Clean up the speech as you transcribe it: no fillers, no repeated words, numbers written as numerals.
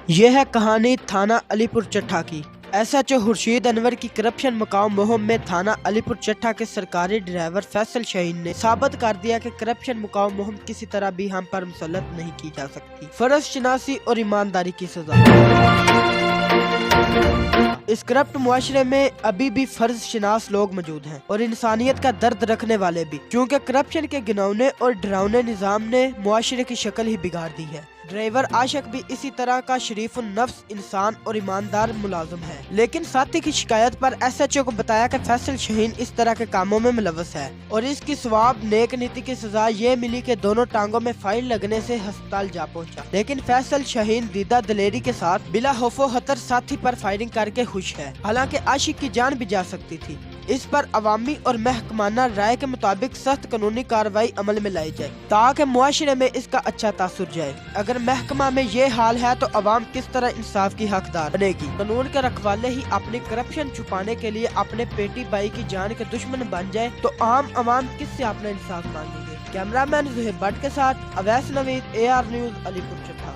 یہ ہے کہانی تھانہ علی پور چٹھا کی۔ ایس ایچ او خورشید انور کی کرپشن مقام مہم میں تھانہ علی پور چٹھا کے سرکاری ڈرائیور فیصل شاہین نے ثابت کر دیا کہ کرپشن مقام مہم کسی طرح بھی ہم پر مسلط نہیں کی جا سکتی۔ فرض شناسی اور ایمانداری کی سزا۔ اس کرپٹ معاشرے میں ابھی بھی فرض شناس لوگ موجود ہیں اور انسانیت کا درد رکھنے والے بھی، کیونکہ کرپشن کے گھناؤنے اور ڈراؤنے نظام نے معاشرے کی شکل ہی بگاڑ دی ہے۔ ڈرائیور عاشق بھی اسی طرح کا شریف النفس انسان اور ایماندار ملازم ہے، لیکن ساتھی کی شکایت پر ایس ایچ او کو بتایا کہ فیصل شاہین اس طرح کے کاموں میں ملوث ہے اور اس کی ثواب نیک نیتی کی سزا یہ ملی کہ دونوں ٹانگوں میں فائل لگنے سے ہسپتال جا پہنچا۔ لیکن فیصل شاہین دیدہ دلیری کے ساتھ بلا خوف و خطر ساتھی پر فائرنگ کر کے خوش ہے، حالانکہ عاشق کی جان بھی جا سکتی تھی۔ اس پر عوامی اور محکمانہ رائے کے مطابق سخت قانونی کارروائی عمل میں لائی جائے تاکہ معاشرے میں اس کا اچھا تاثر جائے۔ اگر محکمہ میں یہ حال ہے تو عوام کس طرح انصاف کی حقدار بنے گی؟ قانون کے رکھوالے ہی اپنی کرپشن چھپانے کے لیے اپنے پیٹی بائی کی جان کے دشمن بن جائے تو عام عوام کس سے اپنا انصاف مانگیں گے؟ کیمرہ مین زہیر بٹ کے ساتھ اویس نوید، AR نیوز، علی پور چٹھا۔